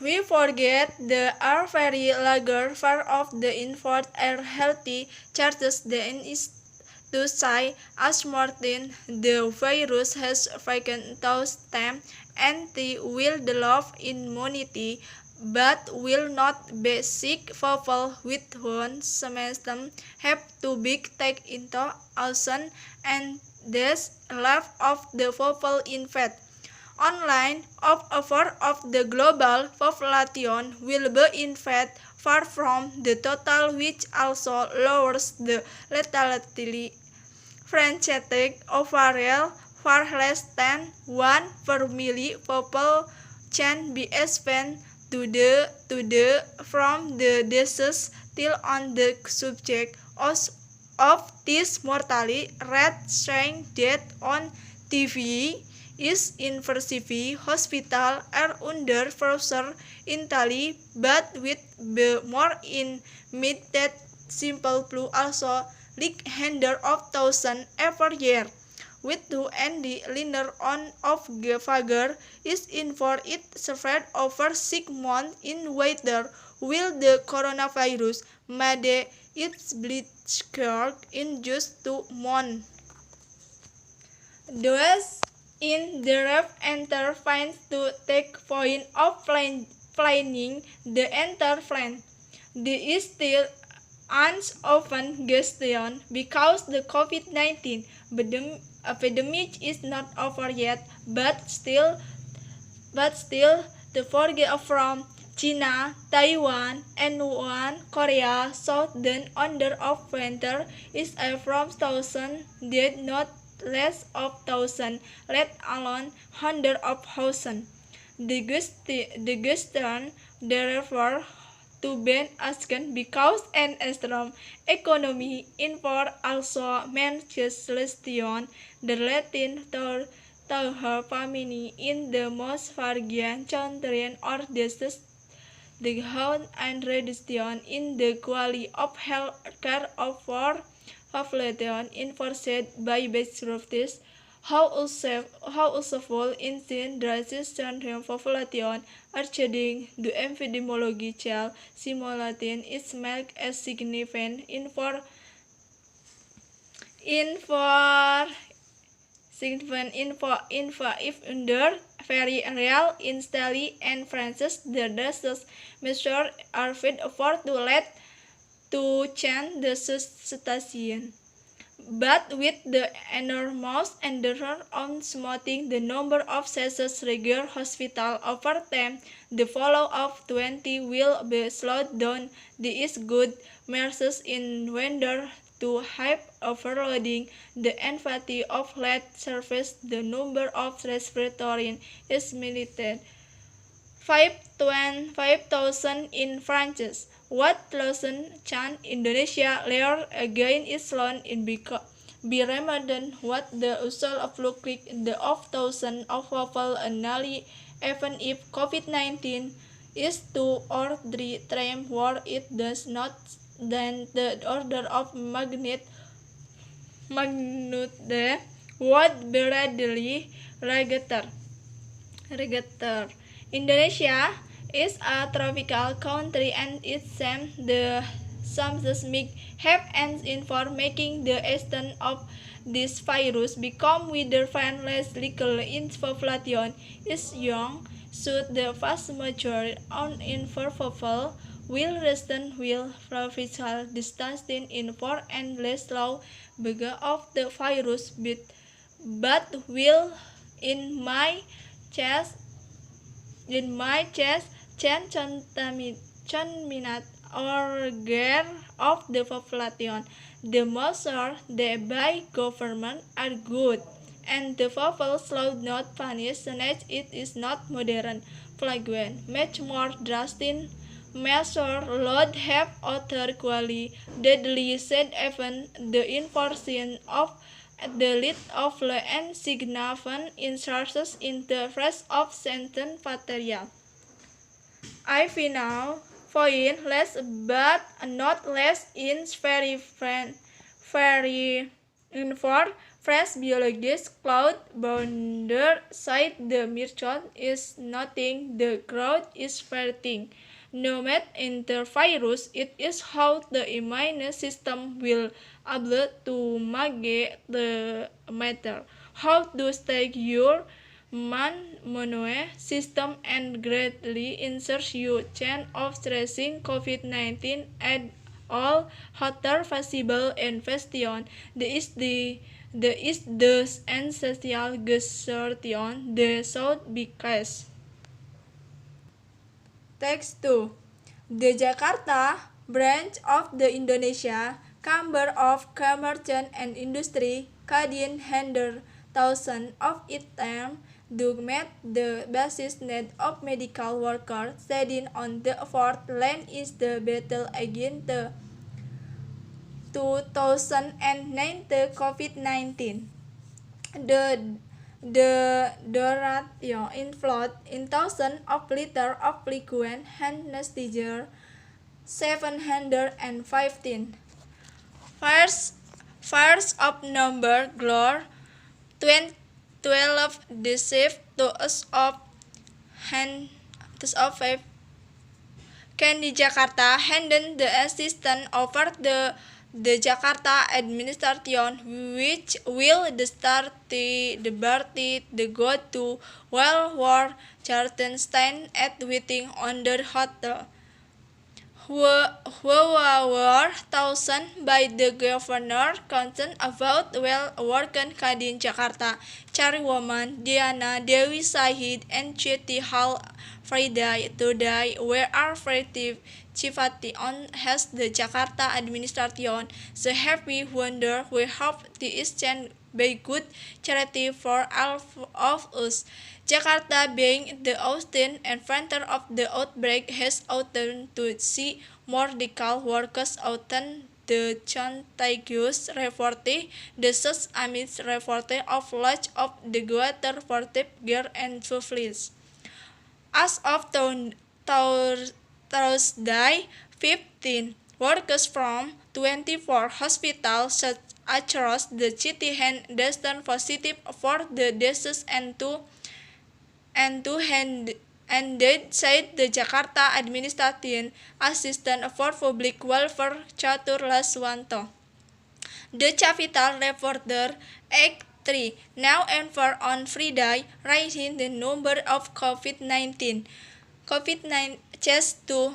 We forget the are very larger part of the infant are healthy charges than is to say, as Martin, the virus has weakened them and they will develop immunity, but will not be sick. People with one semester have to be taken into account, and this left of the people infected. Online of a fourth of the global population will be infected, far from the total, which also lowers the lethality. Francetic overall far less than 1 per million people can be spent to the from the disease till on the subject of this mortality rate showing that on TV is university hospital are under pressure entirely, but with the more in mid that simple flu also like hundreds of thousands every year. With two and the linear on of Gavagar is in for it spread over 6 months in weather will the coronavirus made its blitzkrieg in just 2 months. Those in the ref enter finds to take point of planning the enter plan. This is still unopened question because the COVID-19 epidemic is not over yet, but still the forget from China, Taiwan, and Korea southern under of winter is a from thousand did not less of thousand, let alone hundred of thousand. The Western therefore to be asked because an strong economy in for also manages Celestion, the Latin to her family in the most Vargian children or disease the health and reduction in the quality of health care of our population enforced by bankruptcies, how useful in the resistant population achieving the epidemiological simulating is make a significant if under very real instantly and Francis the disease measure are fit for to let to change the situation. But with the enormous endeavor on smoothing the number of cases regular hospital over time, the follow of 20 will be slowed down. This is good measures in wonder to help overloading the empathy of lead surface. The number of respiratory is limited. 5,000 in France. What thousand Chan Indonesia layer again is long in be Ramadan what the usual of look like the of thousand of people annually even if COVID-19 is 2 or 3 times more it does not than the order of magnitude would be readily registered. Indonesia is a tropical country and it seems the seismic have ends in for making the extent of this virus become wider and less likely in population is young, should the vast majority on in for people will restant will provincial distancing in for and less low because of the virus but will in my chest contaminate or care of the population. The measures by government are good, and the people should not punish since it is not modern. Flagrant, much more drastic measure would have other quality deadly said even the enforcing of the list of law and significant insertions in the rest of sentence material. I now point less but not less in very important Fresh biologist Claude Bonder said the merchant is nothing, the crowd is fighting. No matter intervirus, it is how the immune system will able to manage the matter. How to stay your immune system and greatly insert your chance of stressing COVID-19 at all hotter possible infection. The essential gestation the South because. Text 2. The Jakarta branch of the Indonesia Chamber of Commerce and Industry Kadin handle thousands of its time to meet the basic need of medical workers sitting on the fourth line is the battle against the 2019 COVID-19. The ratio inflowed in thousands of liters of liquid hand sanitizer 715. Fires of number glor 12 deceived to us of hand of 5 can di Jakarta handle the assistance over the Jakarta administration which will start the party the go to World War Chartenstein at waiting on the hotel. Were thousand by the governor concerned about well working Kadin Jakarta, Chairwoman Diana Dewi Sahid and City Hall Friday today were affirmative Chifati on has the Jakarta administration the happy wonder we hope the exchange by good charity for all of us. Jakarta being the Austin and center of the outbreak has ought to see more medical workers often the contagious reporting the such amidst reporting of loss of the water for gear and supplies. As of Thursday 15, workers from 24 hospitals across the city had tested positive for the disease and they said the Jakarta Administration Assistant for Public Welfare Catur Laswanto. The capital reporter Act 3 now and for on Friday, raising the number of COVID-19 chest to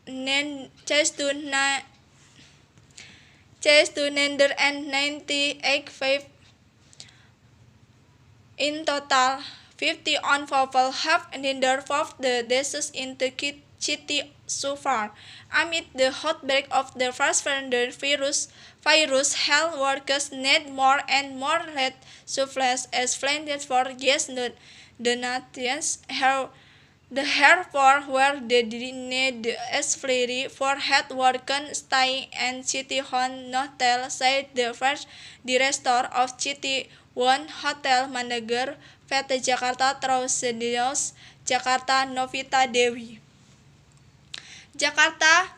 998 in total. 50 on people have neither of the disease in the city so far. Amid the outbreak of the first virus, health workers need more and more red supplies as planned for gas donations. Therefore, where they need especially for health workers staying and City Hotel, said the first director of City One Hotel Manager PT Jakarta Trausidios Jakarta Novita Dewi. Jakarta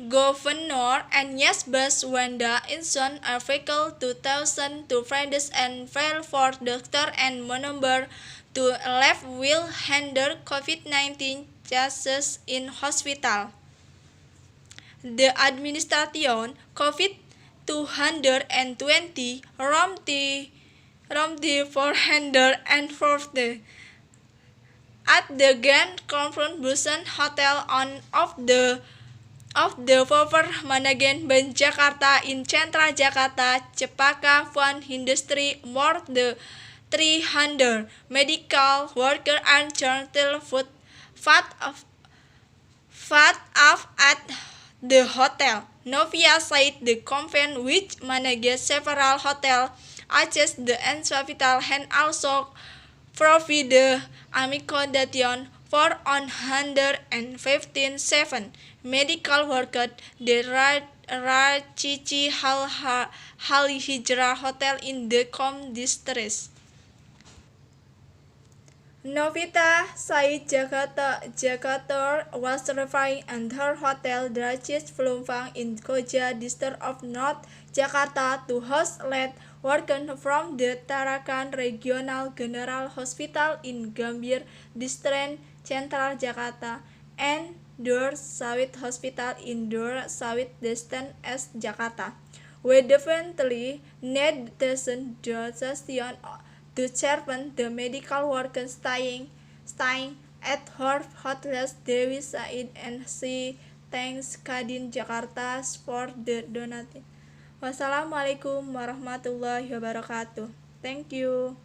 Governor Anies Baswedan issued Article 2000 to Fridays and file for doctor and number to left will handle COVID-19 cases in hospital. The administration COVID-220 Romti 440 at the Grand Convention Hotel on of the Power Management Bank Jakarta in Central Jakarta Cepaka Fund Industry more the 300 medical workers and charter food fat off at the hotel. Novia said the company which manages several hotels access the hospital and also provide the accommodation for 115 medical workers. The Racici Hal Hijrah Hotel in the Com district. Novita Said Jagator was living at her hotel Dracis Pelumpang in Koja, district of North Jakarta, to host late workers from the Tarakan Regional General Hospital in Gambir, District Central Jakarta, and Dur Sawit Hospital in Dur Sawit, District S Jakarta. We definitely need the session to serve the medical workers staying at her hotels, Dewi Said, and she thanks Kadin Jakarta for the donation. Wassalamualaikum warahmatullahi wabarakatuh. Thank you.